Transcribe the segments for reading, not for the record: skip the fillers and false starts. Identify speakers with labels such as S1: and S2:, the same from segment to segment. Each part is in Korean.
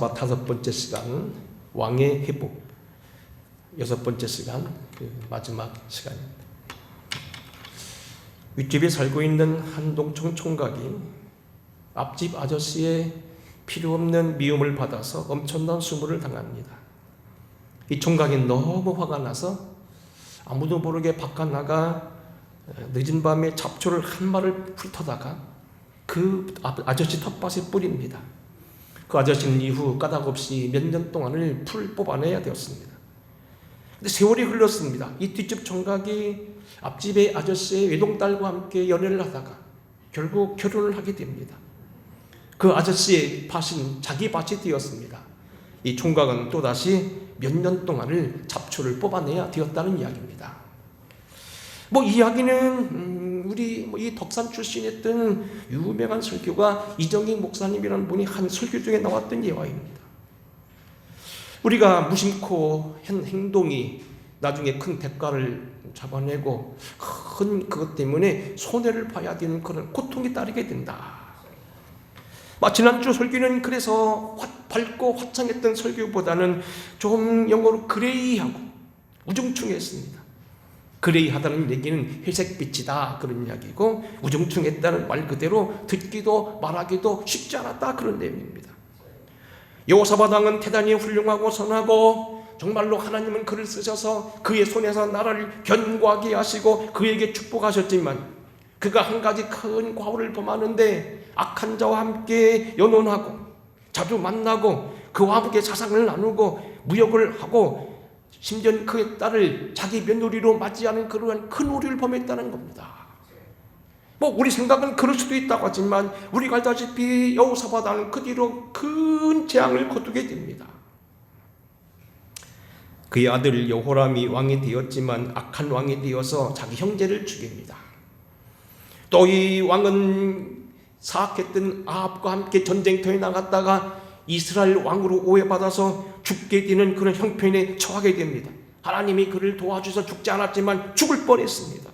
S1: 여호사밧 5번째 시간, 왕의 회복 6번째 시간, 마지막 시간입니다. 윗집에 살고 있는 한동총 총각이 앞집 아저씨의 필요 없는 미움을 받아서 엄청난 수모를 당합니다. 이 총각이 너무 화가 나서 아무도 모르게 바깥 나가 늦은 밤에 잡초를 한 마를 훑어다가 그 아저씨 텃밭에 뿌립니다. 그 아저씨는 이후 까닭없이 몇 년 동안을 풀 뽑아내야 되었습니다. 근데 세월이 흘렀습니다. 이 뒷집 총각이 앞집의 아저씨의 외동딸과 함께 연애를 하다가 결국 결혼을 하게 됩니다. 그 아저씨의 밭은 자기 밭이 되었습니다. 이 총각은 또다시 몇 년 동안을 잡초를 뽑아내야 되었다는 이야기입니다. 이야기는 우리 이 덕산 출신이었던 유명한 설교가 이정익 목사님이라는 분이 한 설교 중에 나왔던 예화입니다. 우리가 무심코 한 행동이 나중에 큰 대가를 잡아내고 큰 그것 때문에 손해를 봐야 되는 그런 고통이 따르게 된다. 지난주 설교는 그래서 밝고 화창했던 설교보다는 좀 영어로 그레이하고 우중충했습니다. 그레이하다는 얘기는 회색빛이다 그런 이야기고, 우중충했다는 말 그대로 듣기도 말하기도 쉽지 않았다 그런 내용입니다. 여호사밧 왕은 대단히 훌륭하고 선하고 정말로 하나님은 그를 쓰셔서 그의 손에서 나라를 견고하게 하시고 그에게 축복하셨지만, 그가 한 가지 큰 과오를 범하는데 악한 자와 함께 연혼하고 자주 만나고 그와 함께 사상을 나누고 무역을 하고 심지어 그의 딸을 자기 며느리로 맞이하는 그러한 큰 오류를 범했다는 겁니다. 우리 생각은 그럴 수도 있다고 하지만 우리가 알다시피 여호사밧 왕은 그 뒤로 큰 재앙을 거두게 됩니다. 그의 아들 여호람이 왕이 되었지만 악한 왕이 되어서 자기 형제를 죽입니다. 또 이 왕은 사악했던 아합과 함께 전쟁터에 나갔다가 이스라엘 왕으로 오해받아서 죽게 되는 그런 형편에 처하게 됩니다. 하나님이 그를 도와주셔서 죽지 않았지만 죽을 뻔했습니다.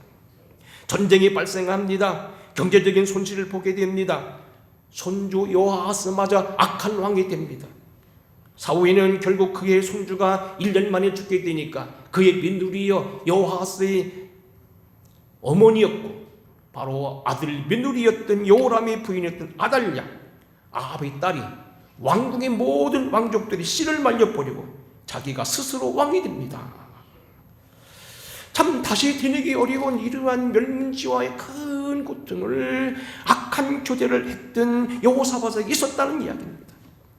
S1: 전쟁이 발생합니다. 경제적인 손실을 보게 됩니다. 손주 여호아하스마저 악한 왕이 됩니다. 사후에는 결국 그의 손주가 1년 만에 죽게 되니까 그의 며느리여 여호아하스의 어머니였고 바로 아들 며느리였던 여호람의 부인이었던 아달랴, 아합의 딸이 왕궁의 모든 왕족들이 씨를 말려버리고 자기가 스스로 왕이 됩니다. 참 다시 되뇌기 어려운 이러한 멸문지화의 큰 고통을 악한 교제를 했던 여호사밧에게 있었다는 이야기입니다.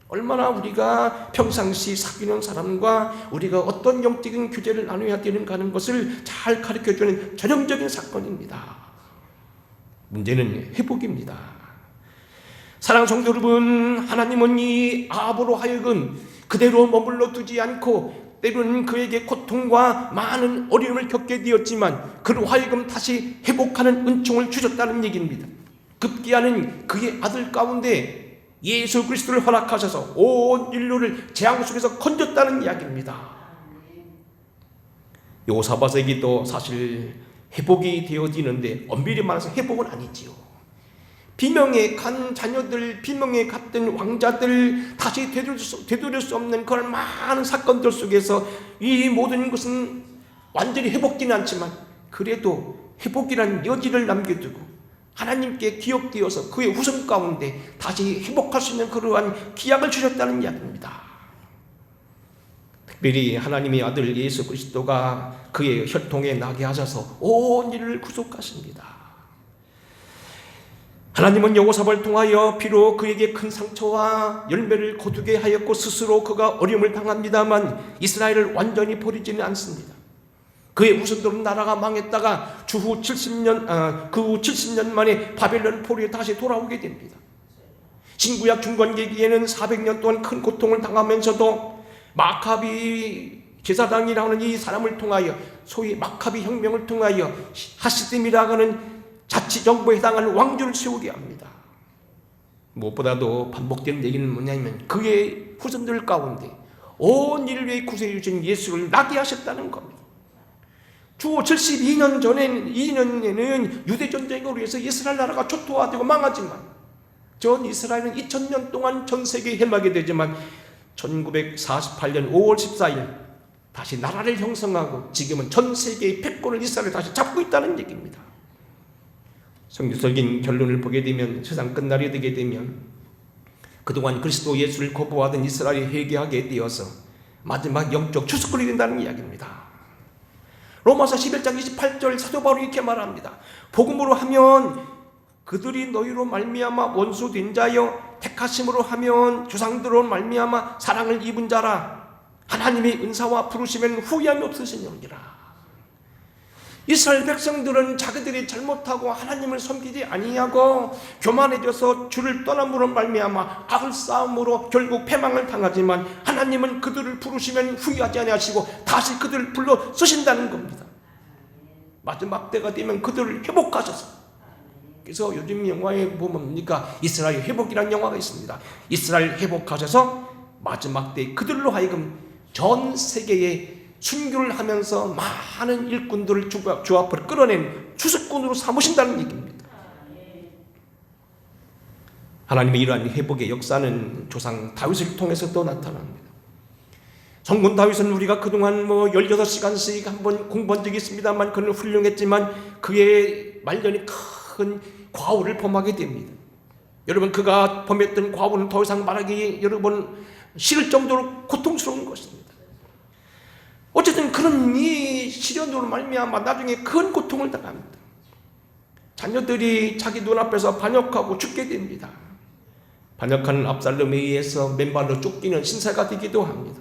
S1: 얼마나 우리가 평상시 사귀는 사람과 우리가 어떤 영적인 교제를 나눠야 되는가 하는 것을 잘 가르쳐주는 전형적인 사건입니다. 문제는 회복입니다. 사랑하는 성도 여러분, 하나님은 이 아합으로 하여금 그대로 머물러 두지 않고 때로는 그에게 고통과 많은 어려움을 겪게 되었지만 그로 하여금 다시 회복하는 은총을 주셨다는 얘기입니다. 급기야는 그의 아들 가운데 예수 그리스도를 허락하셔서 온 인류를 재앙 속에서 건졌다는 이야기입니다. 여호사밧에게도 사실 회복이 되어지는데 엄밀히 말해서 회복은 아니지요. 비명에 간 자녀들, 비명에 갔던 왕자들, 다시 되돌릴 수 없는 그런 많은 사건들 속에서 이 모든 것은 완전히 회복되는 않지만 그래도 회복이라는 여지를 남겨두고 하나님께 기억되어서 그의 후손 가운데 다시 회복할 수 있는 그러한 기약을 주셨다는 이야기입니다. 특별히 하나님의 아들 예수 그리스도가 그의 혈통에 나게 하셔서 온 인류를 구속하십니다. 하나님은 여호사밧을 통하여 비록 그에게 큰 상처와 열매를 거두게 하였고 스스로 그가 어려움을 당합니다만 이스라엘을 완전히 버리지는 않습니다. 그의 후손들은 나라가 망했다가 그 후 70년 만에 바벨론 포로에 다시 돌아오게 됩니다. 신구약 중건기기에는 400년 동안 큰 고통을 당하면서도 마카비 제사장이라는 이 사람을 통하여 소위 마카비 혁명을 통하여 하시딤이라고 하는 자치정부에 해당하는 왕조를 세우게 합니다. 무엇보다도 반복되는 얘기는 뭐냐면 그의 후손들 가운데 온 인류의 구세주에 주신 예수를 나게 하셨다는 겁니다. 주 72년 전에는 2년에는 유대전쟁으로 해서 이스라엘 나라가 초토화되고 망하지만 전 이스라엘은 2000년 동안 전 세계에 해마게 되지만 1948년 5월 14일 다시 나라를 형성하고 지금은 전 세계의 패권을 이스라엘이 다시 잡고 있다는 얘기입니다. 성경적인 결론을 보게 되면 세상 끝날이 되게 되면 그동안 그리스도 예수를 거부하던 이스라엘이 회개하게 되어서 마지막 영적 추수꾼이 된다는 이야기입니다. 로마서 11장 28절 사도 바울이 이렇게 말합니다. 복음으로 하면 그들이 너희로 말미암아 원수 된 자여, 택하심으로 하면 조상들로 말미암아 사랑을 입은 자라. 하나님의 은사와 부르시면 후회함이 없으시느니라. 이스라엘 백성들은 자기들이 잘못하고 하나님을 섬기지 아니하고 교만해져서 주를 떠남으로 말미암아 악을 싸움으로 결국 패망을 당하지만 하나님은 그들을 부르시면 후회하지 아니하시고 다시 그들을 불러 쓰신다는 겁니다. 마지막 때가 되면 그들을 회복하셔서, 그래서 요즘 영화에 보면 뭡니까? 이스라엘 회복이라는 영화가 있습니다. 이스라엘 회복하셔서 마지막 때 그들로 하여금 전 세계에 순교를 하면서 많은 일꾼들을 주 앞으로 끌어낸 추수꾼으로 삼으신다는 얘기입니다. 하나님의 이러한 회복의 역사는 조상 다윗을 통해서도 나타납니다. 성군 다윗은 우리가 그동안 16시간씩 한번 공부한 적이 있습니다만 그는 훌륭했지만 그의 말년이 큰 과오를 범하게 됩니다. 여러분, 그가 범했던 과오는 더 이상 말하기 여러분 싫을 정도로 고통스러운 것입니다. 어쨌든 그런 이 시련으로 말미암아 나중에 큰 고통을 당합니다. 자녀들이 자기 눈앞에서 반역하고 죽게 됩니다. 반역하는 압살롬에 의해서 맨발로 쫓기는 신세가 되기도 합니다.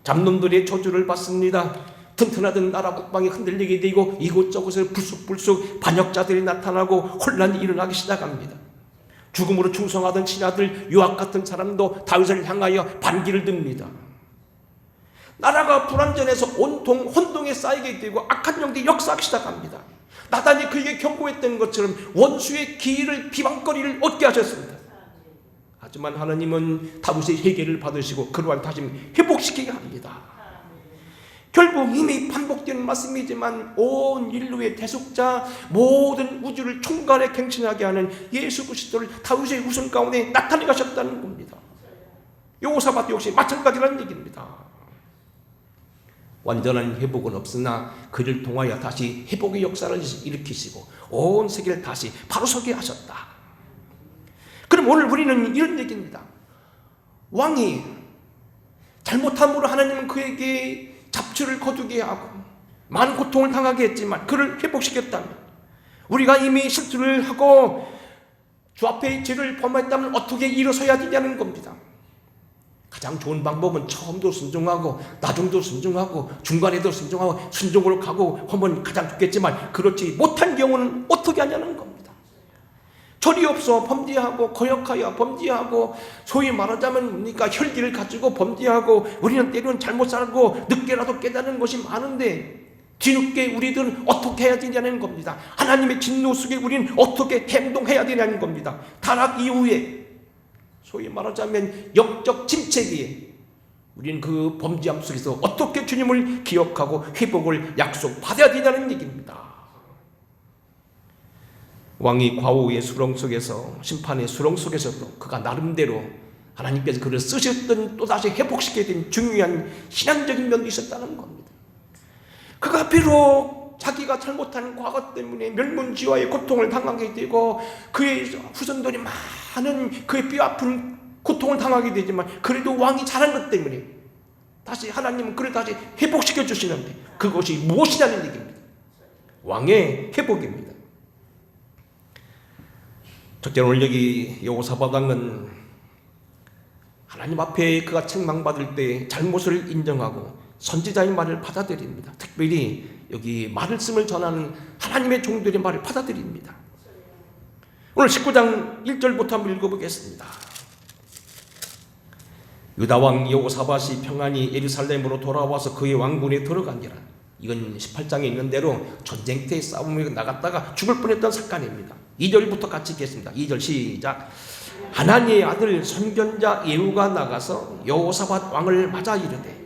S1: 잡놈들의 저주를 받습니다. 튼튼하던 나라 국방이 흔들리게 되고 이곳저곳에 불쑥불쑥 반역자들이 나타나고 혼란이 일어나기 시작합니다. 죽음으로 충성하던 친아들 요압 같은 사람도 다윗을 향하여 반기를 듭니다. 나라가 불완전해서 온통 혼동에 쌓이게 되고 악한 영들이 역사하기 시작합니다. 나단이 그에게 경고했던 것처럼 원수의 기회를 비방거리를 얻게 하셨습니다. 하지만 하나님은 다윗의 회개를 받으시고 그러한 다시 회복시키게 합니다. 결국 이미 반복되는 말씀이지만 온 인류의 대속자, 모든 우주를 총괄에 갱신하게 하는 예수 그리스도를 다윗의 후손 가운데 나타내 가셨다는 겁니다. 여호사밧 역시 마찬가지라는 얘기입니다. 완전한 회복은 없으나 그를 통하여 다시 회복의 역사를 일으키시고 온 세계를 다시 바로 서게 하셨다. 그럼 오늘 우리는 이런 얘기입니다. 왕이 잘못함으로 하나님은 그에게 잡초를 거두게 하고 많은 고통을 당하게 했지만 그를 회복시켰다면, 우리가 이미 실수를 하고 주 앞에 죄를 범했다면 어떻게 일어서야 되냐는 겁니다. 가장 좋은 방법은 처음도 순종하고 나중도 순종하고 중간에도 순종하고 순종으로 가고 하면 가장 좋겠지만 그렇지 못한 경우는 어떻게 하냐는 겁니다. 절이 없어 범죄하고 거역하여 범죄하고 소위 말하자면 뭡니까? 혈기를 가지고 범죄하고 우리는 때로는 잘못 살고 늦게라도 깨닫는 것이 많은데 뒤늦게 우리들은 어떻게 해야 되냐는 겁니다. 하나님의 진노 속에 우리는 어떻게 행동해야 되냐는 겁니다. 타락 이후에 소위 말하자면 영적 침체기에 우리는 그 범죄함 속에서 어떻게 주님을 기억하고 회복을 약속받아야 되냐는 얘기입니다. 왕이 과오의 수렁 속에서, 심판의 수렁 속에서도 그가 나름대로 하나님께서 그를 쓰셨던 또다시 회복시켜야 된 중요한 신앙적인 면도 있었다는 겁니다. 그가 비록 자기가 잘못한 과거 때문에 멸문지화의 고통을 당하게 되고 그의 후손들이 많은 그의 뼈아픈 고통을 당하게 되지만 그래도 왕이 잘한 것 때문에 다시 하나님은 그를 다시 회복시켜 주시는데 그것이 무엇이냐는 얘기입니다. 왕의 회복입니다. 첫째로 오늘 여기 여호사밧 왕은 하나님 앞에 그가 책망받을 때 잘못을 인정하고 선지자의 말을 받아들입니다. 특별히 여기 말씀을 전하는 하나님의 종들의 말을 받아들입니다. 오늘 19장 1절부터 한번 읽어보겠습니다. 유다왕 여호사밧이 평안히 예루살렘으로 돌아와서 그의 왕궁에 들어가니라. 이건 18장에 있는 대로 전쟁 때 싸움에 나갔다가 죽을 뻔했던 사건입니다. 2절부터 같이 읽겠습니다. 2절 시작. 하나니의 아들 선견자 예후가 나가서 여호사밧 왕을 맞아 이르되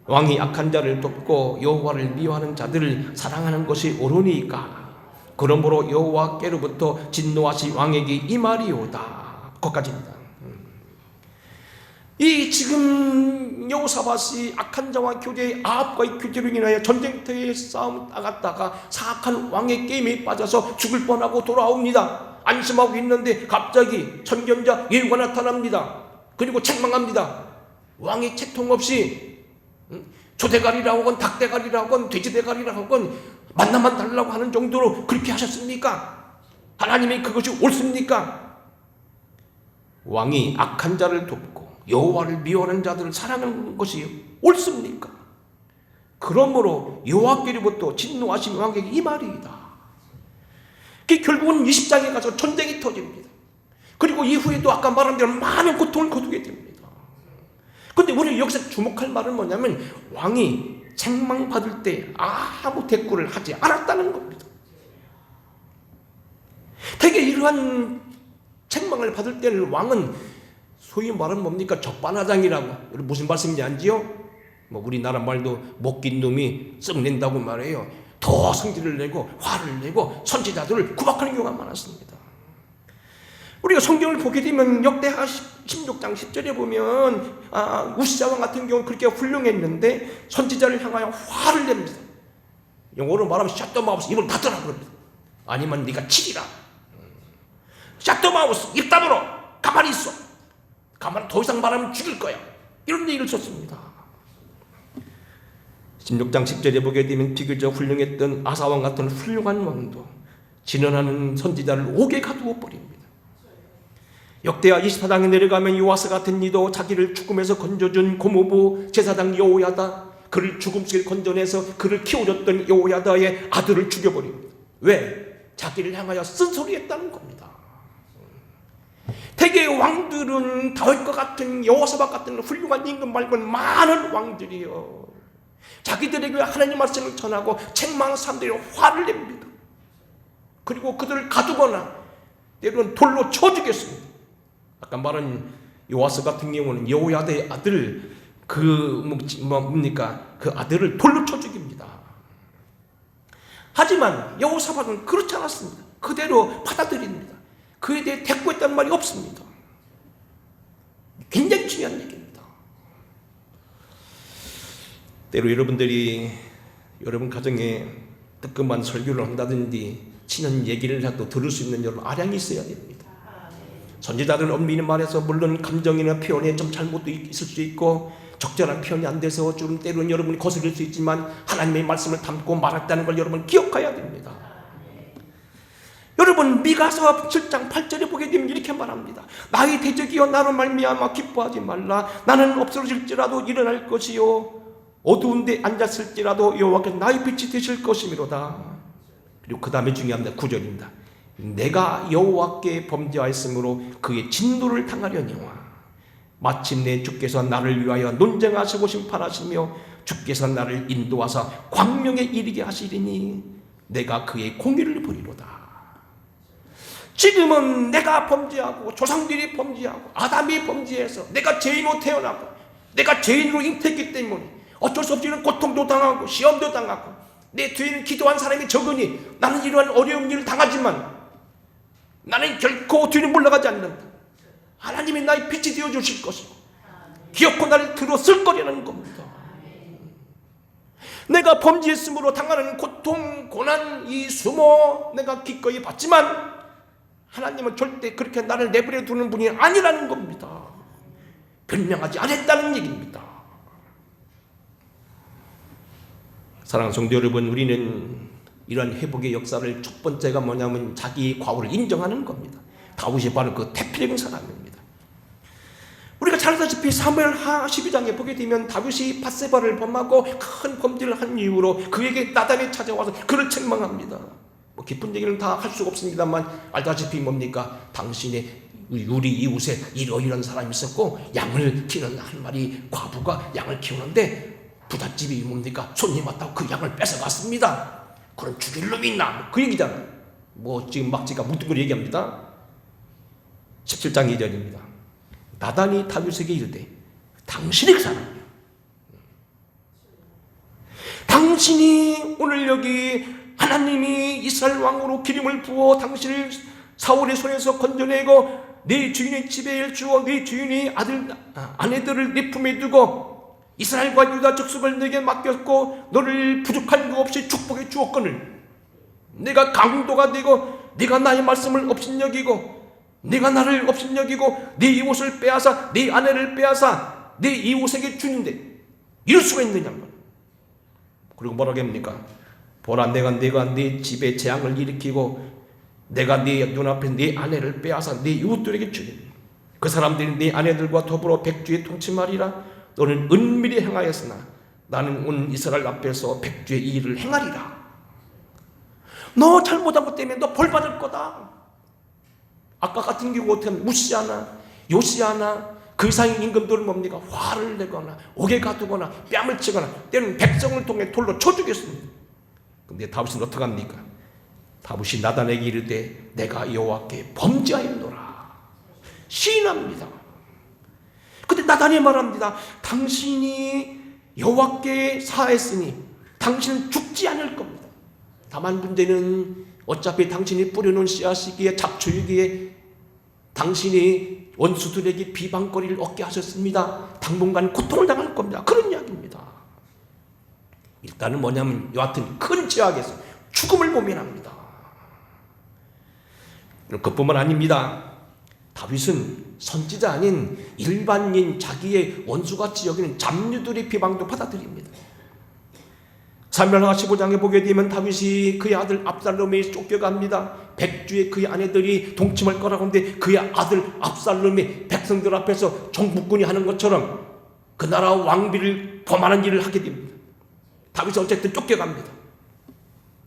S1: 왕이 악한 자를 돕고 여호와를 미워하는 자들을 사랑하는 것이 옳으니까 그러므로 여호와께로부터 진노하시 왕에게 이 말이오다. 거기까지입니다. 이 지금 여호사밧이 악한 자와 교제, 아합과의 교제로 인하여 전쟁터에 싸움 나갔다가 사악한 왕의 게임에 빠져서 죽을 뻔하고 돌아옵니다. 안심하고 있는데 갑자기 선견자 예후가 나타납니다. 그리고 책망합니다. 왕이 채통 없이 조대가리라고 하건 닭대가리라고 하건 돼지대가리라고 하건 만나만 달라고 하는 정도로 그렇게 하셨습니까? 하나님이 그것이 옳습니까? 왕이 악한 자를 돕고 여호와를 미워하는 자들을 사랑하는 것이 옳습니까? 그러므로 여호와께로부터 진노하신 왕에게 이 말이다. 결국은 20장에 가서 전쟁이 터집니다. 그리고 이후에도 아까 말한 대로 많은 고통을 거두게 됩니다. 그런데 우리 여기서 주목할 말은 뭐냐면 왕이 책망받을 때 아무 대꾸를 하지 않았다는 겁니다. 대개 이러한 책망을 받을 때는 왕은 소위 말하면 뭡니까? 적반하장이라고. 무슨 말씀인지 알지요? 우리나라 말도 먹긴 놈이 썩낸다고 말해요. 더 성질을 내고 화를 내고 선지자들을 구박하는 경우가 많았습니다. 우리가 성경을 보게 되면 역대하 16장 10절에 보면 우시자왕 같은 경우는 그렇게 훌륭했는데 선지자를 향하여 화를 냅니다. 영어로 말하면 shut the mouth, 입을 닫으라 그럽니다. 아니면 네가 치리라. shut the mouth, 입 다물어. 가만히 있어. 가만히 더 이상 말하면 죽일 거야. 이런 얘기를 썼습니다. 16장 10절에 보게 되면 비교적 훌륭했던 아사왕 같은 훌륭한 왕도 진언하는 선지자를 옥에 가두어 버립니다. 역대하 24장에 내려가면 요아스 같은 이도 자기를 죽음에서 건져준 고모부 제사장 여호야다, 그를 죽음 속에 건져내서 그를 키워줬던 여호야다의 아들을 죽여버립니다. 왜? 자기를 향하여 쓴소리했다는 겁니다. 대개 왕들은 다윗과 같은 여호사밧 같은 훌륭한 임금 말고는 많은 왕들이요, 자기들에게 하나님 말씀을 전하고 책망하는 사람들이 화를 냅니다. 그리고 그들을 가두거나 때로는 돌로 쳐 죽였습니다. 아까 말한 요아스 같은 경우는 여호야다의 아들 그 아들을 돌로 쳐 죽입니다. 하지만 여호사밧은 그렇지 않았습니다. 그대로 받아들입니다. 그에 대해 대꾸했다는 말이 없습니다. 굉장히 중요한 얘기입니다. 때로 여러분들이 여러분 가정에 뜨끔한 설교를 한다든지 친한 얘기를 해도 들을 수 있는 여러분 아량이 있어야 됩니다. 선지자들은 엄밀히 말해서 물론 감정이나 표현에 좀 잘못도 있을 수 있고 적절한 표현이 안 돼서 좀 때로는 여러분이 거슬릴 수 있지만 하나님의 말씀을 담고 말했다는 걸 여러분 기억해야 됩니다. 여러분 미가서 7장 8절에 보게 되면 이렇게 말합니다. 나의 대적이여 나로 말미암아 기뻐하지 말라. 나는 없어질지라도 일어날 것이요 어두운 데 앉았을지라도 여호와께서 나의 빛이 되실 것이미로다. 그리고 그 다음에 중요합니다. 9절입니다. 내가 여호와께 범죄하였으므로 그의 진노를 당하려니와 마침내 주께서 나를 위하여 논쟁하시고 심판하시며 주께서 나를 인도하사 광명에 이르게 하시리니 내가 그의 공의를 보리로다. 지금은 내가 범죄하고 조상들이 범죄하고 아담이 범죄해서 내가 죄인으로 태어나고 내가 죄인으로 잉태했기 때문에 어쩔 수 없이 고통도 당하고 시험도 당하고 내 뒤에는 기도한 사람이 적으니 나는 이러한 어려운 일을 당하지만 나는 결코 뒤는 물러가지 않는다. 하나님이 나의 빛이 되어 주실 것이고 기어코 나를 들어 쓸 거라는 겁니다. 내가 범죄했으므로 당하는 고통, 고난, 이 수모 내가 기꺼이 받지만 하나님은 절대 그렇게 나를 내버려 두는 분이 아니라는 겁니다. 변명하지 않았다는 얘기입니다. 사랑하는 성도 여러분, 우리는 이러한 회복의 역사를 첫 번째가 뭐냐면 자기 과오를 인정하는 겁니다. 다윗이 바로 그 대표적인 사람입니다. 우리가 잘 알다시피 사무엘하 12장에 보게 되면 다윗이 밧세바를 범하고 큰 범죄를 한 이후로 그에게 나단이 찾아와서 그를 책망합니다. 깊은 얘기는 다 할 수가 없습니다만 알다시피 뭡니까? 당신의 우리 이웃에 이러이러한 사람이 있었고 양을 키우는 한 마리 과부가 양을 키우는데 부잣집이 뭡니까? 손님 왔다고 그 양을 뺏어갔습니다. 그럼 죽일 놈이 있나? 그 얘기잖아요. 지금 막 제가 묻은 걸 얘기합니다. 17장 2절입니다. 나단이 다윗에게 이르되 당신이 그 사람이야. 당신이 오늘 여기 하나님이 이스라엘 왕으로 기름을 부어 당신을 사울의 손에서 건져내고 네 주인의 집에 주어 네 주인의 아내들을 네 품에 두고 이스라엘과 유다 족속을 내게 맡겼고 너를 부족한 것 없이 축복해 주었거늘 내가 강도가 되고 네가 나의 말씀을 업신여기고 네가 나를 업신여기고 네 이웃을 빼앗아 네 아내를 빼앗아 네 이웃에게 주는데 이럴 수가 있느냐. 그리고 뭐라고 합니까? 보라 내가 네 집에 재앙을 일으키고 내가 네 눈앞에 네 아내를 빼앗아 네 이웃들에게 주니 그 사람들이 네 아내들과 더불어 백주에 통치하리라. 너는 은밀히 행하였으나 나는 온 이스라엘 앞에서 백주의 이 일을 행하리라. 너 잘못한 것 때문에 너 벌 받을 거다. 아까 같은 경우 어떻게 하면 무시하나 요시하나 그 이상의 임금들은 뭡니까? 화를 내거나 옥에 가두거나 뺨을 치거나 때로는 백성을 통해 돌로 쳐 죽였습니다. 근데 다윗은 어떻게 합니까? 다윗이 나단에게 이르되 내가 여호와께 범죄하였노라 시인합니다. 근데 나단이 말합니다. 당신이 여호와께 사했으니 당신은 죽지 않을 겁니다. 다만 문제는 어차피 당신이 뿌려놓은 씨앗이기에 잡초이기에 당신이 원수들에게 비방거리를 얻게 하셨습니다. 당분간 고통을 당할 겁니다. 그런 이야기입니다. 일단은 뭐냐면 여하튼 큰 죄악에서 죽음을 모면합니다. 그뿐만 아닙니다. 다윗은 선지자 아닌 일반인 자기의 원수같이 여기는 잡류들의 비방도 받아들입니다. 사무엘하 15장에 보게 되면 다윗이 그의 아들 압살롬이 쫓겨갑니다. 백주에 그의 아내들이 동침할 거라고 하는데 그의 아들 압살롬이 백성들 앞에서 정복군이 하는 것처럼 그 나라 왕비를 범하는 일을 하게 됩니다. 다윗은 어쨌든 쫓겨갑니다.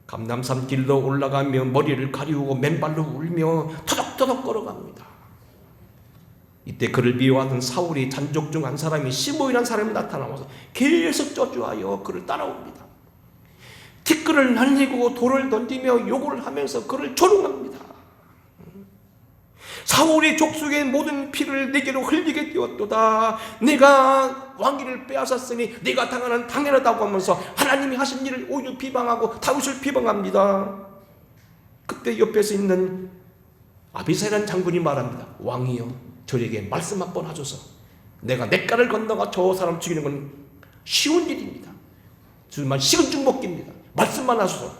S1: 감람산 길로 올라가며 머리를 가리우고 맨발로 울며 터덕터덕 걸어갑니다. 이때 그를 미워하던 사울이 잔족 중 한 사람이 시므이라는 사람이 나타나와서 계속 저주하여 그를 따라옵니다. 티끌을 날리고 돌을 던지며 욕을 하면서 그를 조롱합니다. 사울이 족속의 모든 피를 내게로 흘리게 되었도다. 내가 왕위를 빼앗았으니 네가 당하는 당연하다고 하면서 하나님이 하신 일을 오히려 비방하고 다윗을 비방합니다. 그때 옆에서 있는 아비사이라는 장군이 말합니다. 왕이여 저에게 말씀 한번 하소서. 내가 냇가를 건너가 저 사람 죽이는 건 쉬운 일입니다. 정말 식은 죽 먹기입니다. 말씀만 하소서.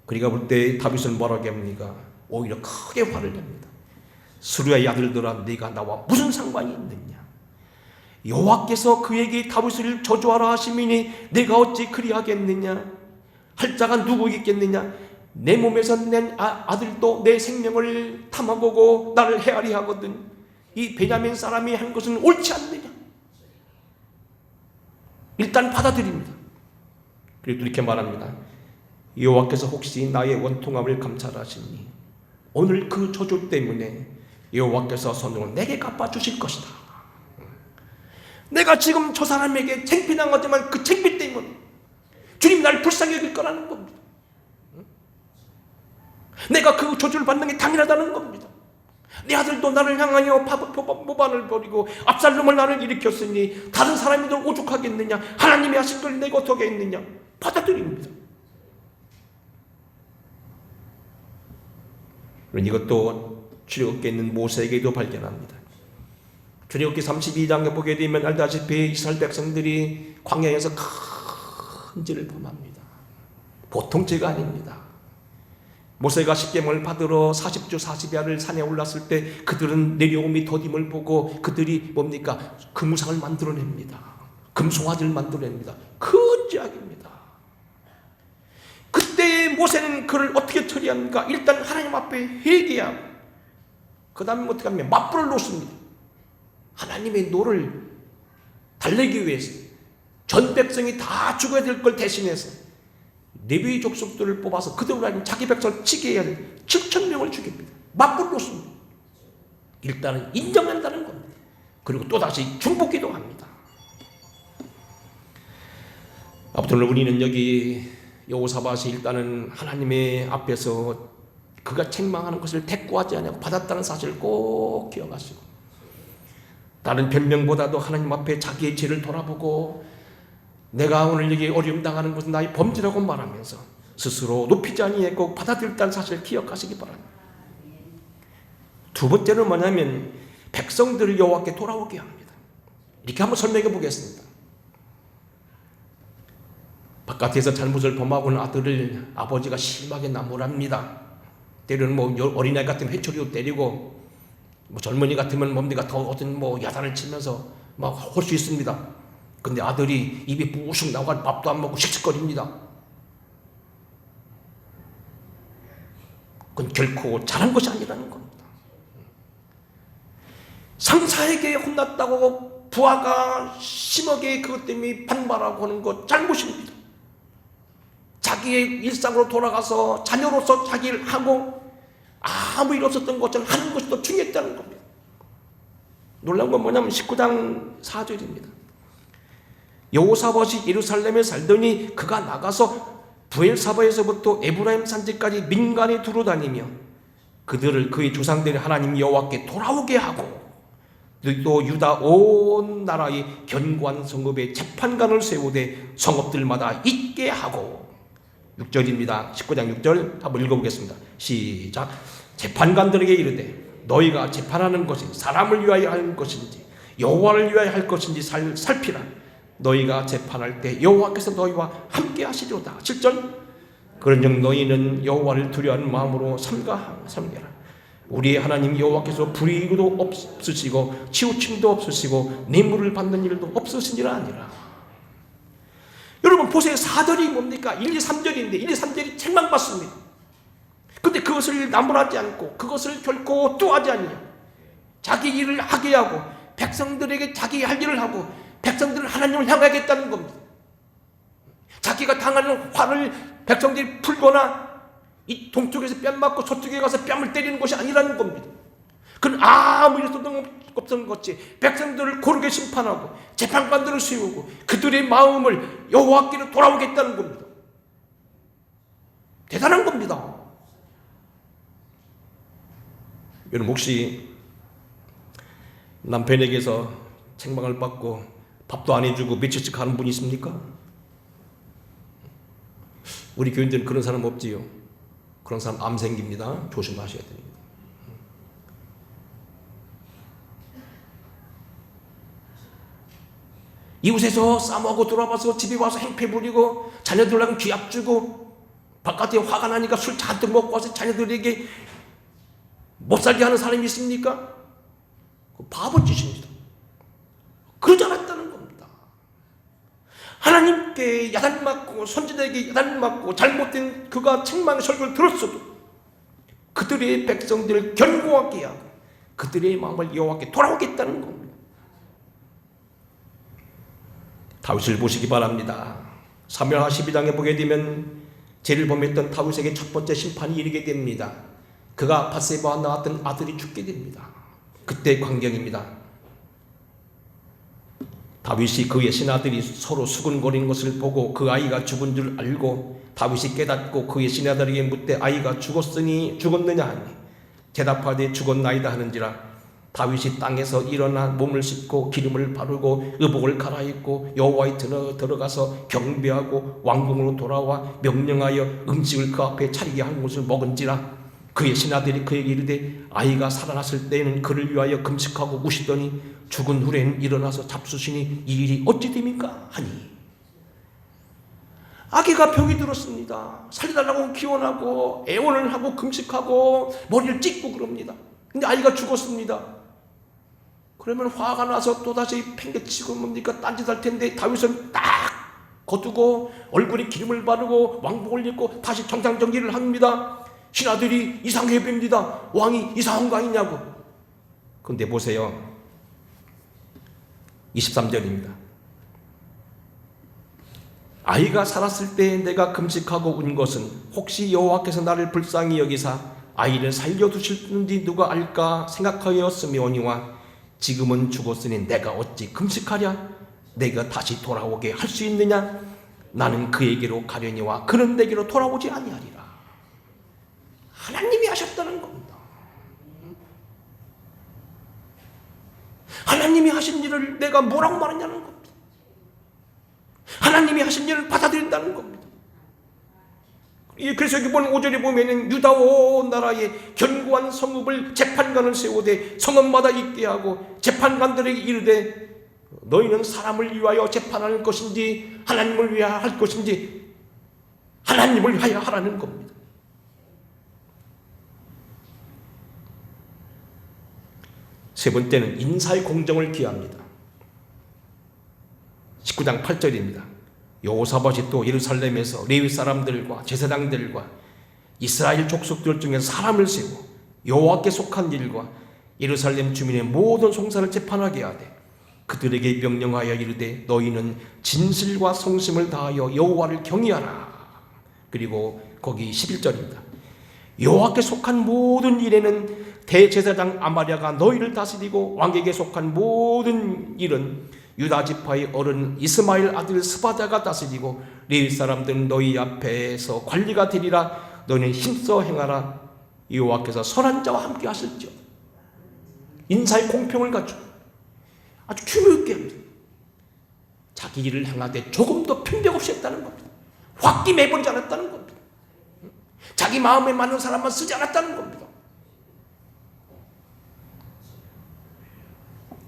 S1: 그리가 볼 때 다윗은 뭐라고 합니까? 오히려 크게 화를 냅니다. 수르야의 아들들아 네가 나와 무슨 상관이 있느냐? 여호와께서 그에게 다윗을 저주하라 하심이니 내가 어찌 그리하겠느냐? 할 자가 누구 있겠느냐? 내 몸에서 낸 아들도 내 생명을 탐하고 나를 헤아리 하거든. 이 베냐민 사람이 한 것은 옳지 않느냐? 일단 받아들입니다. 그리고 이렇게 말합니다. 여호와께서 혹시 나의 원통함을 감찰하시니 오늘 그 저주 때문에 여호와께서 손으로 내게 갚아주실 것이다. 내가 지금 저 사람에게 창피당하지만 그 창피 때문에 주님이 나를 불쌍히 여길 거라는 겁니다. 내가 그 저주를 받는 게 당연하다는 겁니다. 내 아들도 나를 향하여 모반을 벌이고 압살롬을 나를 일으켰으니 다른 사람이들 오죽하겠느냐? 하나님이 하신 걸 내가 어떻게 했느냐? 받아들입니다. 이것도 출애굽기에 있는 모세에게도 발견합니다. 출애굽기 32장에 보게 되면 알다시피 이스라엘 백성들이 광야에서 큰 죄를 범합니다. 보통 죄가 아닙니다. 모세가 십계명을 받으러 40주 40야를 산에 올랐을 때 그들은 내려옴이 더딤을 보고 그들이 뭡니까? 금우상을 만들어냅니다. 금송아지를 만들어냅니다. 큰 죄악입니다. 그때 모세는 그를 어떻게 처리합니까? 일단 하나님 앞에 회개하고 그 다음에 어떻게 하면 맞불을 놓습니다. 하나님의 노를 달래기 위해서 전 백성이 다 죽어야 될 걸 대신해서 레위 족속들을 뽑아서 그들로 하여금 자기 백성을 치게 해야 돼. 7,000명을 죽입니다. 맞불 놓습니다. 일단은 인정한다는 겁니다. 그리고 또다시 중복기도 합니다. 아무튼 우리는 여기 여호사밧이 일단은 하나님의 앞에서 그가 책망하는 것을 대꾸하지 않고 받았다는 사실을 꼭 기억하시고 다른 변명보다도 하나님 앞에 자기의 죄를 돌아보고 내가 오늘 여기 어려움 당하는 것은 나의 범죄라고 말하면서 스스로 높이지 아니하고 받아들였다는 사실을 기억하시기 바랍니다. 두 번째는 뭐냐면 백성들을 여호와께 돌아오게 합니다. 이렇게 한번 설명해 보겠습니다. 바깥에서 잘못을 범하고 있는 아들을 아버지가 심하게 나무랍니다. 때로는 어린아이 같으면 회초리로 때리고, 젊은이 같으면 뭡니까 더 어떤 야단을 치면서 막 할 수 있습니다. 근데 아들이 입이 부식 나와 밥도 안 먹고 씩씩거립니다. 그건 결코 잘한 것이 아니라는 겁니다. 상사에게 혼났다고 부하가 심하게 그것 때문에 반발하고 하는 것 잘못입니다. 자기의 일상으로 돌아가서 자녀로서 자기를 하고 아무 일 없었던 것처럼 하는 것이 더 중요했다는 겁니다. 놀라운 건 뭐냐면 19장 4절입니다. 여호사밧이 예루살렘에 살더니 그가 나가서 부엘사바에서부터 에브라임 산지까지 민간에 두루다니며 그들을 그의 조상들의 하나님 여호와께 돌아오게 하고 또 유다 온 나라의 견고한 성읍에 재판관을 세우되 성읍들마다 있게 하고. 6절입니다. 19장 6절 한번 읽어보겠습니다. 시작. 재판관들에게 이르되 너희가 재판하는 것이 사람을 위하여 할 것인지 여호와를 위하여 할 것인지 살피라. 너희가 재판할 때 여호와께서 너희와 함께 하시리로다. 7절. 그런즉 너희는 여호와를 두려워하는 마음으로 삼가라. 우리의 하나님 여호와께서 불의도 없으시고 치우침도 없으시고 뇌물을 받는 일도 없으시니라 아니라. 여러분 보세요. 4절이 뭡니까? 1, 2, 3절인데 1, 2, 3절이 책망받습니다. 근데 그것을 나무라지 않고 그것을 결코 또하지 않냐. 자기 일을 하게 하고 백성들에게 자기 할 일을 하고 백성들은 하나님을 향하겠다는 겁니다. 자기가 당하는 화를 백성들이 풀거나 이 동쪽에서 뺨 맞고 저쪽에 가서 뺨을 때리는 것이 아니라는 겁니다. 그는 아무 일도 없던 것이 백성들을 고르게 심판하고 재판관들을 세우고 그들의 마음을 여호와께로 돌아오겠다는 겁니다. 대단한 겁니다. 여러분 혹시 남편에게서 책망을 받고 밥도 안 해주고 며칠씩 가는 분이 있습니까? 우리 교인들은 그런 사람 없지요. 그런 사람 암 생깁니다. 조심하셔야 됩니다. 이웃에서 싸움하고 돌아와서 집에 와서 행패 부리고 자녀들하고 쥐약 주고 바깥에 화가 나니까 술 잔뜩 먹고 와서 자녀들에게 못 살게 하는 사람이 있습니까? 바보 짓입니다. 그러지 않았다는 겁니다. 하나님께 야단맞고 선지자에게 야단맞고 잘못된 그가 책망의 설교를 들었어도 그들의 백성들을 견고하게 하고 그들의 마음을 여호와께 돌아오겠다는 겁니다. 다윗을 보시기 바랍니다. 사무엘하 12장에 보게 되면 죄를 범했던 다윗에게 첫 번째 심판이 이르게 됩니다. 그가 밧세바와 낳았던 아들이 죽게 됩니다. 그때 광경입니다. 다윗이 그의 신하들이 서로 수군거리는 것을 보고 그 아이가 죽은 줄 알고 다윗이 깨닫고 그의 신하들에게 묻되 아이가 죽었느냐 하니 대답하되 죽었나이다 하는지라. 다윗이 땅에서 일어나 몸을 씻고 기름을 바르고 의복을 갈아입고 여호와의 전에 들어가서 경배하고 왕궁으로 돌아와 명령하여 음식을 그 앞에 차리게 한 것을 먹은지라. 그의 신하들이 그에게 이르되 아이가 살아났을 때에는 그를 위하여 금식하고 우시더니 죽은 후에는 일어나서 잡수시니 이 일이 어찌 됩니까? 하니 아기가 병이 들었습니다. 살려달라고 기원하고 애원을 하고 금식하고 머리를 찢고 그럽니다. 근데 아이가 죽었습니다. 그러면 화가 나서 또다시 팽개치고 뭡니까 딴짓할 텐데 다윗은 딱 거두고 얼굴에 기름을 바르고 왕복을 입고 다시 정상정리를 합니다. 신하들이 이상해 봅니다. 왕이 이상한 거 아니냐고. 근데 보세요. 23절입니다. 아이가 살았을 때 내가 금식하고 운 것은 혹시 여호와께서 나를 불쌍히 여기사 아이를 살려두실는지 누가 알까 생각하였으며니와 지금은 죽었으니 내가 어찌 금식하랴? 내가 다시 돌아오게 할 수 있느냐? 나는 그에게로 가려니와 그는 내게로 돌아오지 아니하리라. 하나님이 하셨다는 겁니다. 하나님이 하신 일을 내가 뭐라고 말하냐는 겁니다. 하나님이 하신 일을 받아들인다는 겁니다. 그래서 이번 5절에 보면은 유다 온 나라의 견고한 성읍을 재판관을 세우되 성읍마다 있게 하고 재판관들에게 이르되 너희는 사람을 위하여 재판할 것인지 하나님을 위하여 할 것인지 하나님을 위하여 하라는 겁니다. 세 번째는 인사의 공정을 기합니다. 19장 8절입니다. 여호사밧이 또 예루살렘에서 레위 사람들과 제사장들과 이스라엘 족속들 중에서 사람을 세우고 여호와께 속한 일과 예루살렘 주민의 모든 송사를 재판하게 하되 그들에게 명령하여 이르되 너희는 진실과 성심을 다하여 여호와를 경외하라. 그리고 거기 11절입니다. 여호와께 속한 모든 일에는 대제사장 아마랴가 너희를 다스리고 왕에게 속한 모든 일은 유다 지파의 어른 이스마엘 아들 스바다가 다스리고 레위 사람들은 너희 앞에서 관리가 되리라. 너희는 힘써 행하라. 여호와께서 선한 자와 함께 하실지어. 인사의 공평을 갖추고 아주 규모 있게 합니다. 자기 일을 행하되 조금도 편벽 없이 했다는 겁니다. 홧김해버리지 않았다는 겁니다. 자기 마음에 맞는 사람만 쓰지 않았다는 겁니다.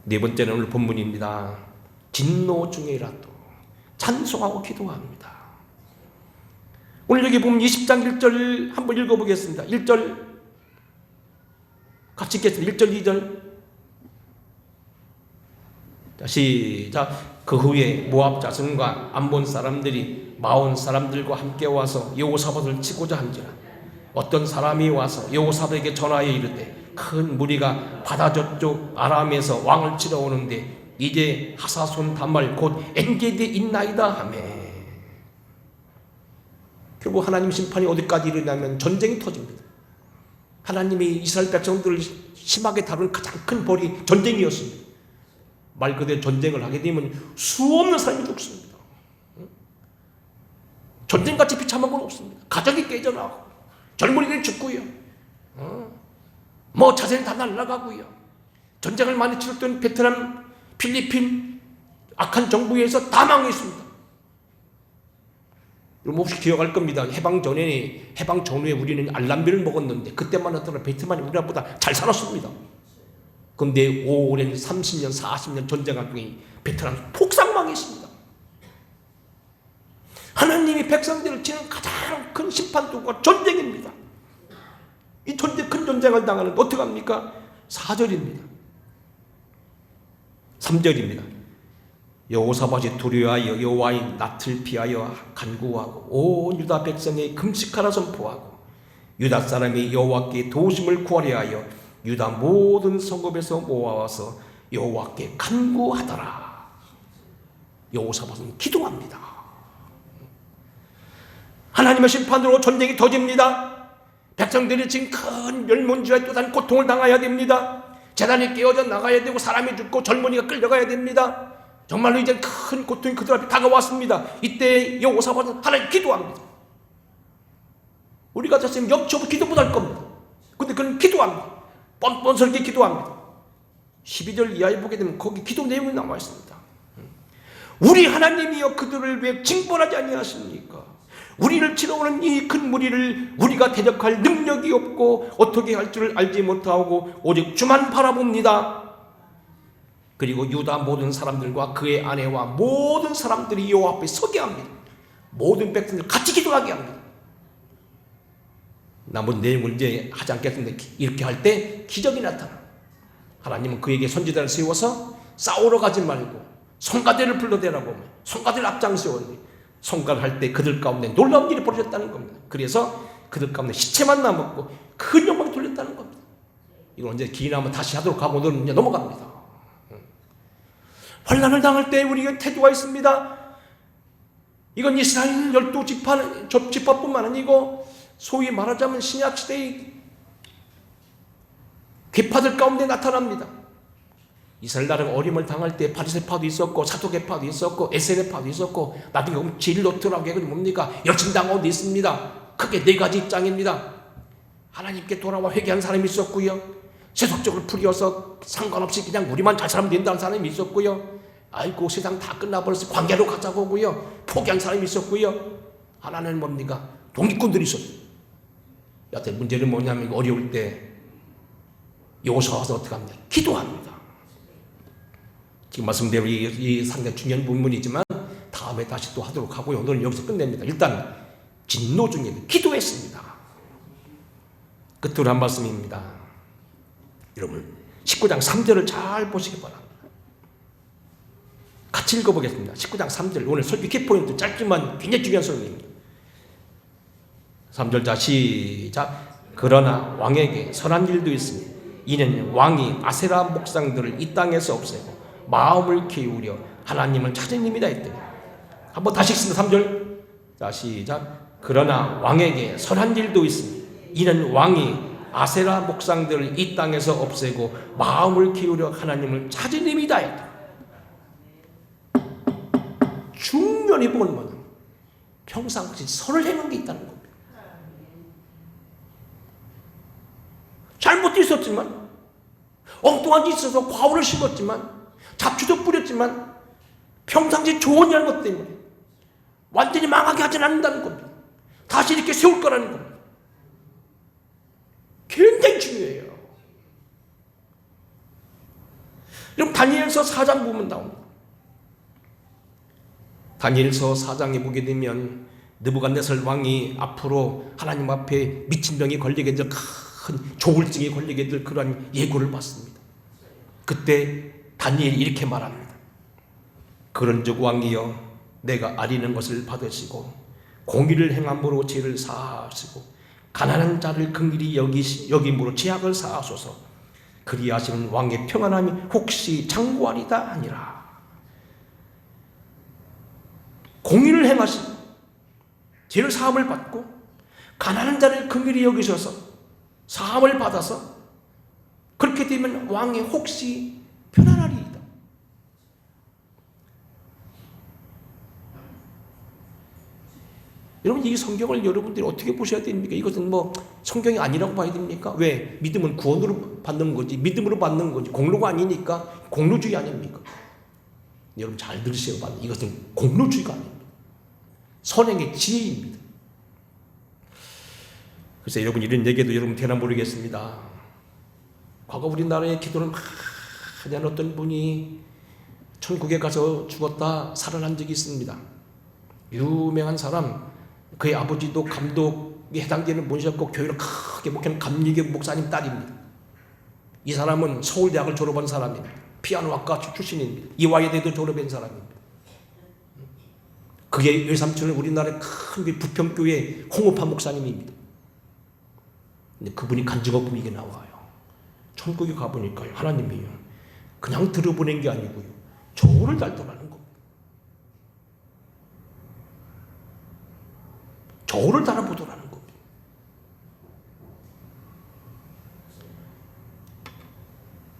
S1: 네 번째는 오늘 본문입니다. 진노 중에라도 찬송하고 기도합니다. 오늘 여기 보면 20장 1절 한번 읽어보겠습니다. 1절 같이 읽겠습니다. 1절 2절 자, 시작. 그 후에 모압 자손과 암몬 사람들이 마온 사람들과 함께 와서 여호사밧을 치고자 한지라. 어떤 사람이 와서 여호사밧에게 전하여 이르되 큰 무리가 바다 저쪽 아람에서 왕을 치러 오는데 이제 하사손 다말 곧 엔게디에 있나이다 하며. 결국 하나님 심판이 어디까지 이르냐면 전쟁이 터집니다. 하나님이 이스라엘 백성들을 심하게 다룬 가장 큰 벌이 전쟁이었습니다. 말 그대로 전쟁을 하게 되면 수없는 사람이 죽습니다. 전쟁같이 비참한 건 없습니다. 가정이 깨져나가고 젊은이들이 죽고요. 뭐 자세는 다 날아가고요. 전쟁을 많이 치렀던 베트남, 필리핀 악한 정부에서 다 망했습니다. 여러분 혹시 기억할 겁니다. 해방 전후에 우리는 알람비를 먹었는데 그때만 하더라도 베트남이 우리나라보다 잘 살았습니다. 그런데 오랜 30년, 40년 전쟁을 통해 베트남 폭삭망했습니다. 하나님이 백성들을 치는 가장 큰 심판도구가 전쟁입니다. 이 큰 전쟁을 당하는 어떻게 합니까? 4절입니다. 3절입니다. 여호사밧이 두려워하여 여호와의 낯을 피하여 간구하고 온 유다 백성의 금식하라 선포하고 유다 사람이 여호와께 도우심을 구하려 하여 유다 모든 성읍에서 모아와서 여호와께 간구하더라. 여호사밧은 기도합니다. 하나님의 심판으로 전쟁이 터집니다. 백성들이 지금 큰 멸문지와 또 다른 고통을 당해야 됩니다. 재단이 깨어져 나가야 되고 사람이 죽고 젊은이가 끌려가야 됩니다. 정말로 이제 큰 고통이 그들 앞에 다가왔습니다. 이때 여호사밧은 하나님 기도합니다. 우리 같았으면 염치 없이 기도 못할 겁니다. 근데 그는 기도합니다. 뻔뻔스럽게 기도합니다. 12절 이하에 보게 되면 거기 기도 내용이 나와 있습니다. 우리 하나님이여 그들을 왜 징벌하지 아니하십니까? 우리를 치러오는 이 큰 무리를 우리가 대적할 능력이 없고 어떻게 할 줄을 알지 못하고 오직 주만 바라봅니다. 그리고 유다 모든 사람들과 그의 아내와 모든 사람들이 여호와 앞에 서게 합니다. 모든 백성들 같이 기도하게 합니다. 남은 내용을 이제 하지 않겠습니다. 이렇게 할 때 기적이 나타나. 하나님은 그에게 선지자를 세워서 싸우러 가지 말고 성가대를 불러대라고 하면 성가대를 앞장세웠는데 성가를 할 때 그들 가운데 놀라운 일이 벌어졌다는 겁니다. 그래서 그들 가운데 시체만 남았고 큰 영광이 돌렸다는 겁니다. 이건 언제 기인하면 다시 하도록 하고 오늘은 이제 넘어갑니다. 환난을 당할 때 우리가 태도가 있습니다. 이건 이스라엘 12지파뿐만 아니고 소위 말하자면 신약시대의 계파들 가운데 나타납니다. 이스라엘 나라가 어림을 당할 때 바리새파도 있었고 사도계파도 있었고 에세네파도 있었고 나중에 진로트라고 해서 뭡니까? 열심당원도 있습니다. 크게 4가지 입장입니다. 하나님께 돌아와 회개한 사람이 있었고요. 세속적으로 풀이어서 상관없이 그냥 우리만 잘 살면 된다는 사람이 있었고요. 아이고 세상 다 끝나버렸어 광야로 가자고 하고요. 포기한 사람이 있었고요. 하나는 뭡니까? 독립군들이 있었어요. 여하튼 문제는 뭐냐면 어려울 때 여호수아 와서 어떻게 합니까? 기도합니다. 지금 말씀대로 이 상당히 중요한 부분이지만 다음에 다시 또 하도록 하고요. 오늘은 여기서 끝냅니다. 일단 진노 중에 기도했습니다. 끝으로 한 말씀입니다. 여러분 19장 3절을 잘 보시기 바랍니다. 같이 읽어보겠습니다. 19장 3절 오늘 설교 키포인트 짧지만 굉장히 중요한 설교입니다. 3절 자 시작. 그러나 왕에게 선한 일도 있으니 이는 왕이 아세라 목상들을 이 땅에서 없애고 마음을 기울여 하나님을 찾은 님이다 했더니 한번 다시 읽습니다. 3절 자 시작. 그러나 왕에게 선한 일도 있으니 이는 왕이 아세라 목상들을 이 땅에서 없애고 마음을 기울여 하나님을 찾은 님이다 했다. 중요히 보면 평상시 선을 행한 게 있다는 겁니다. 잘못도 있었지만 엉뚱한 짓 있어서 과오를 심었지만 잡초도 뿌렸지만 평상시 좋은 잘못 때문에 완전히 망하게 하진 않는다는 겁니다. 다시 이렇게 세울 거라는 겁니다. 굉장히 중요해요. 여러분 다니엘서 4장 보면 나옵니다. 다니엘서 4장에 보게 되면 느부갓네살 왕이 앞으로 하나님 앞에 미친 병이 걸리게 될 큰 조울증이 걸리게 될 그러한 예고를 받습니다. 그때 다니엘이 이렇게 말합니다. 그런즉 왕이여 내가 아리는 것을 받으시고 공의를 행함으로 죄를 사하시고 가난한 자를 긍휼히 여김으로 죄악을 사하소서. 그리하시는 왕의 평안함이 혹시 장구하리다 아니라. 공의를 행하시고 죄를 사함을 받고 가난한 자를 긍휼히 여기셔서 사함을 받아서 그렇게 되면 왕이 혹시 편안하리이다. 여러분 이 성경을 여러분들이 어떻게 보셔야 됩니까? 이것은 뭐 성경이 아니라고 봐야 됩니까? 왜? 믿음은 구원으로 받는 거지 믿음으로 받는 거지 공로가 아니니까 공로주의 아닙니까? 여러분 잘 들으세요. 이것은 공로주의가 아닙니다. 선행의 지혜입니다. 그래서 여러분 이런 얘기도 여러분 되나 모르겠습니다. 과거 우리나라의 기도를 많이 한 어떤 분이 천국에 가서 죽었다 살아난 적이 있습니다. 유명한 사람, 그의 아버지도 감독에 해당되는 분이셨고 교회를 크게 목회하는 감리교 목사님 딸입니다. 이 사람은 서울대학을 졸업한 사람입니다. 피아노학과 출신입니다. 이화여대도 졸업한 사람입니다. 그의 외삼촌은 우리나라의 큰 부평교회 홍업한 목사님입니다. 근데 그분이 간증어품 이게 나와요. 천국에 가보니까요. 하나님이요. 그냥 들어보낸 게 아니고요. 저를 달더라는 겁니다. 저를 달아보더라는 겁니다.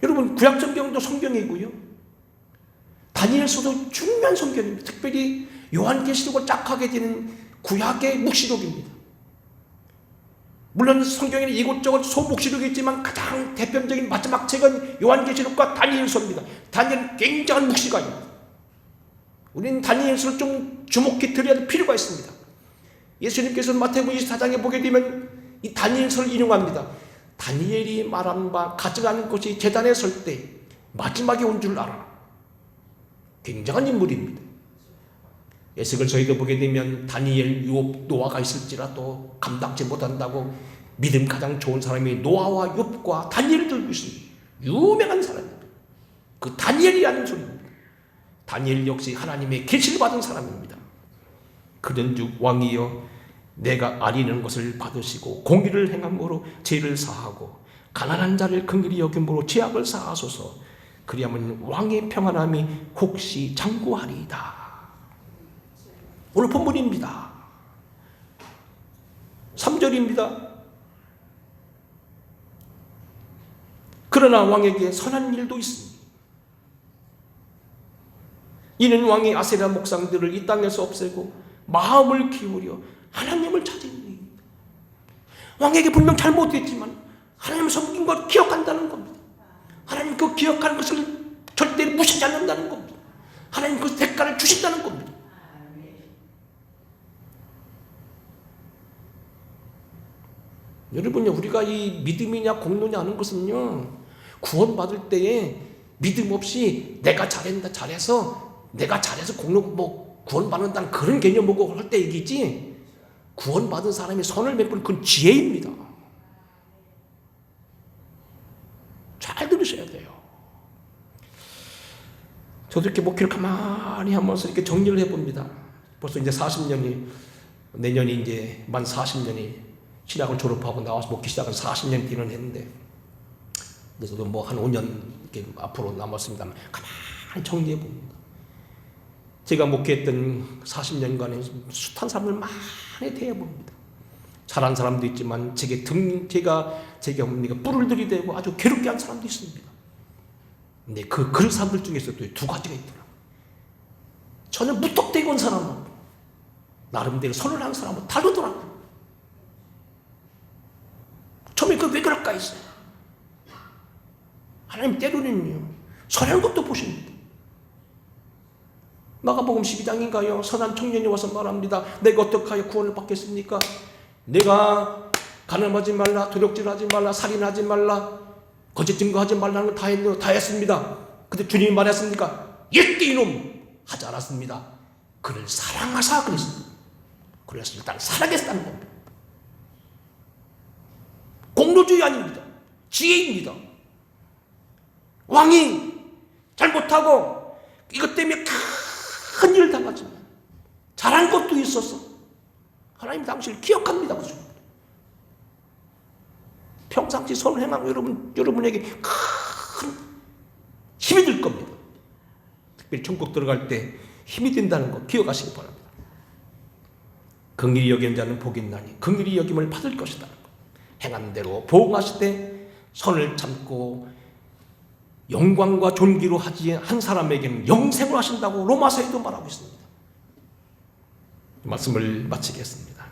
S1: 여러분 구약 성경도 성경이고요. 다니엘서도 중요한 성경입니다. 특별히 요한계시록을 짝하게 되는 구약의 묵시록입니다. 물론 성경에는 이곳저곳 소묵시록이 있지만 가장 대표적인 마지막 책은 요한계시록과 다니엘서입니다. 다니엘은 굉장한 묵시가입니다. 우리는 다니엘서를 좀 주목해 드려야 할 필요가 있습니다. 예수님께서 마태복음 24장에 보게 되면 이 다니엘서를 인용합니다. 다니엘이 말한 바 가져가는 것이 제단에 설 때 마지막에 온 줄 알아. 굉장한 인물입니다. 예식을 저희가 보게 되면 다니엘, 욥, 노아가 있을지라도 감당치 못한다고 믿음 가장 좋은 사람이 노아와 욥과 다니엘을 들고 있습니다. 유명한 사람입니다. 그 다니엘이라는 소리입니다. 다니엘 역시 하나님의 계시를 받은 사람입니다. 그런즉 왕이여 내가 아리는 것을 받으시고 공의를 행함으로 죄를 사하고 가난한 자를 긍휼히 여김으로 죄악을 사하소서. 그리하면 왕의 평안함이 혹시 장구하리이다. 오늘 본문입니다. 3절입니다. 그러나 왕에게 선한 일도 있습니다. 이는 왕이 아세라 목상들을 이 땅에서 없애고 마음을 기울여 하나님을 찾은 일입니다. 왕에게 분명 잘못했지만 하나님 섬긴 것 기억한다는 겁니다. 하나님 그 기억하는 것을 절대 무시하지 않는다는 겁니다. 하나님 그 대가를 주신다는 겁니다. 여러분요, 우리가 이 믿음이냐 공로냐 하는 것은요, 구원받을 때에 믿음 없이 내가 잘해서 구원받는다는 그런 개념으로 할 때 얘기지, 구원받은 사람이 손을 베푸는 그건 지혜입니다. 잘 들으셔야 돼요. 저도 이렇게 목회를 가만히 하면서 이렇게 정리를 해봅니다. 벌써 이제 40년이, 내년이 이제 만 40년이 신학을 졸업하고 나와서 목회 시작한 40년 뒤는 했는데, 그래서 저도 뭐 한 5년 이렇게 앞으로 남았습니다만 가만히 정리해 봅니다. 제가 목회했던 40년간에 숱한 사람을 많이 대해봅니다. 잘한 사람도 있지만 제게 뿔을 들이대고 아주 괴롭게 한 사람도 있습니다. 근데 그런 사람들 중에서도 두 가지가 있더라고요. 전혀 무턱대고 온 사람은 나름대로 선을 한 사람은 다르더라고요. 처음에 왜 그럴까 했어요. 하나님 때로는요, 선한 것도 보십니다. 마가복음 12장인가요? 선한 청년이 와서 말합니다. 내가 어떻게 하여 구원을 받겠습니까? 내가 가늠하지 말라, 도둑질하지 말라, 살인하지 말라, 거짓 증거하지 말라는 거 다 했습니다. 근데 주님이 말했습니까? 옛게 이놈 하지 않았습니다. 그를 사랑하사 그랬습니다. 그래서 일단 사랑했다는 겁니다. 공로주의 아닙니다. 지혜입니다. 왕이 잘못하고 이것 때문에 큰 일을 당하지만 잘한 것도 있어서 하나님 당신을 기억합니다. 그죠? 평상시 선을 행하면 여러분에게 큰 힘이 될 겁니다. 특별히 천국 들어갈 때 힘이 된다는 거 기억하시기 바랍니다. 긍휼히 여기는 자는 복이 있나니 긍휼히 여김을 받을 것이다. 행한 대로 보응하실 때 선을 참고 영광과 존귀로 하지 한 사람에게는 영생을 하신다고 로마서에도 말하고 있습니다. 말씀을 마치겠습니다.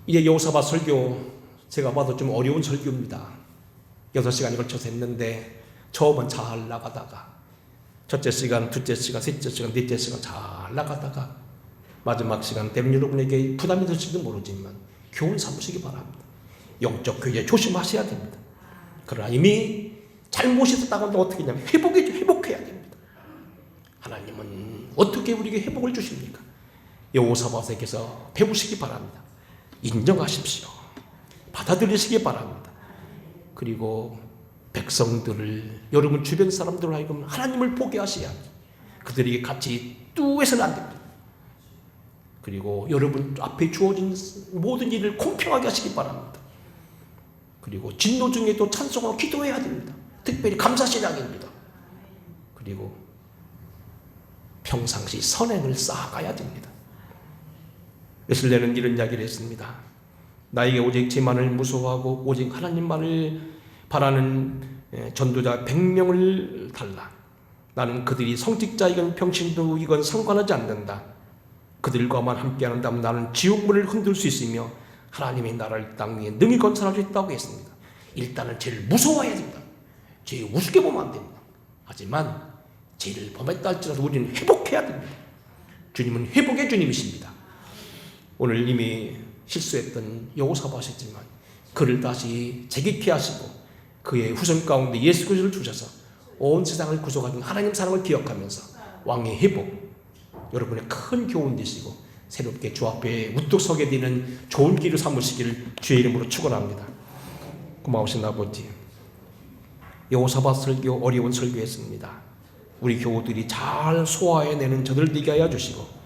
S1: 이제 여호사밧 설교, 제가 봐도 좀 어려운 설교입니다. 6시간에 걸쳐서 했는데 처음은 잘 나가다가 첫째 시간, 둘째 시간, 셋째 시간, 넷째 시간 잘 나가다가 마지막 시간 때문에 여러분에게 부담이 될지도 모르지만 교훈 삼으시기 바랍니다. 영적 교제 조심하셔야 됩니다. 그러나 이미 잘못이 있었다고 하면 어떻게 하냐면 회복해야 됩니다. 하나님은 어떻게 우리에게 회복을 주십니까? 여호사밧에게서 배우시기 바랍니다. 인정하십시오. 받아들이시기 바랍니다. 그리고 백성들을, 여러분 주변 사람들을 하여금 하나님을 보게 하셔야 합니다. 그들에게 같이 뚜해서는 안 됩니다. 그리고 여러분 앞에 주어진 모든 일을 공평하게 하시기 바랍니다. 그리고 진노 중에도 찬송으로 기도해야 됩니다. 특별히 감사신앙입니다. 그리고 평상시 선행을 쌓아가야 됩니다. 웨슬레는 이런 이야기를 했습니다. 나에게 오직 제만을 무서워하고 오직 하나님만을 바라는 전도자 100명을 달라. 나는 그들이 성직자이건 병신도이건 상관하지 않는다. 그들과만 함께한다면 나는 지옥문을 흔들 수 있으며 하나님의 나라를 땅 위에 능히 건설할 수 있다고 했습니다. 일단은 죄를 무서워해야 됩니다. 죄 우습게 보면 안 됩니다. 하지만 죄를 범했다 할지라도 우리는 회복해야 됩니다. 주님은 회복의 주님이십니다. 오늘 이미 실수했던 여호사밧이지만 그를 다시 재기케 하시고 그의 후손 가운데 예수 그리스도를 주셔서 온 세상을 구속하신 하나님 사랑을 기억하면서 왕의 회복, 여러분의 큰 교훈 되시고 새롭게 주 앞에 우뚝 서게 되는 좋은 길을 삼으시기를 주의 이름으로 축원합니다. 고마우신 아버지, 여호사밧 설교 어려운 설교했습니다. 우리 교우들이 잘 소화해내는 저들 되게 하여 주시고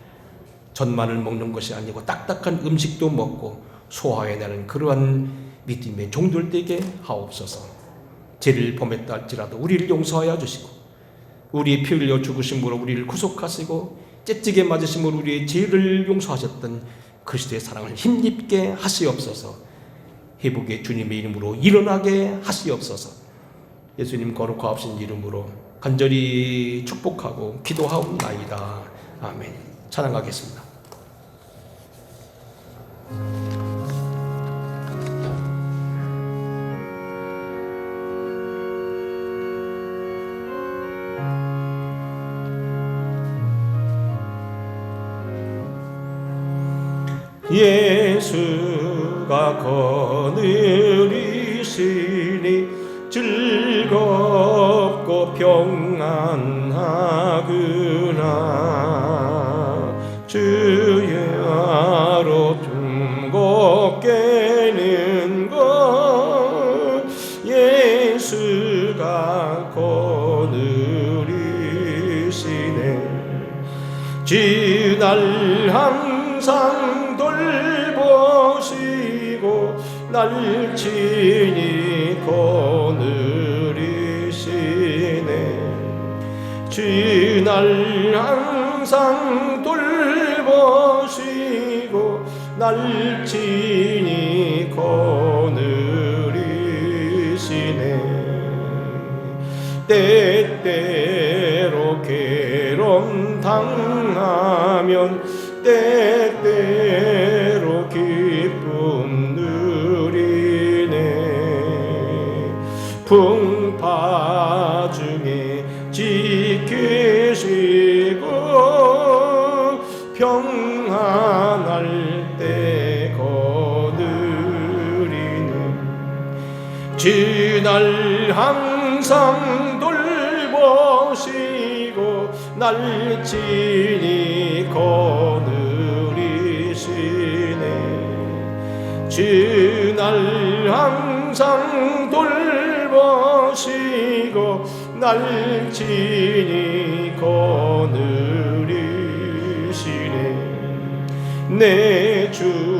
S1: 전만을 먹는 것이 아니고 딱딱한 음식도 먹고 소화해내는 그러한 믿음의 종들 되게 하옵소서. 죄를 범했다 할지라도 우리를 용서하여 주시고 우리의 피 흘려 죽으심으로 우리를 구속하시고 째찌게 맞으심으로 우리의 죄를 용서하셨던 그리스도의 사랑을 힘입게 하시옵소서. 회복의 주님의 이름으로 일어나게 하시옵소서. 예수님 거룩하신 이름으로 간절히 축복하고 기도하옵나이다. 아멘. 찬양하겠습니다. 예수가 거느리시니 즐거워 평안하구나. 주의 하루 둥고 깨는 것 예수가 거느리시네. 주 날 항상 돌보시고 날 친히 거느리시네. 주 날 항상 돌보시고 날 친히 거느리시네. 때때로 괴로움 당하면 때때로 기쁨 누리네. 풍파 중에 지키시고 평안할 때 거느리네. 주 날 항상 돌보시고 날 친히 거느리시네. 주 날 항상 돌보시고 날 친히 거느리시네. 내 주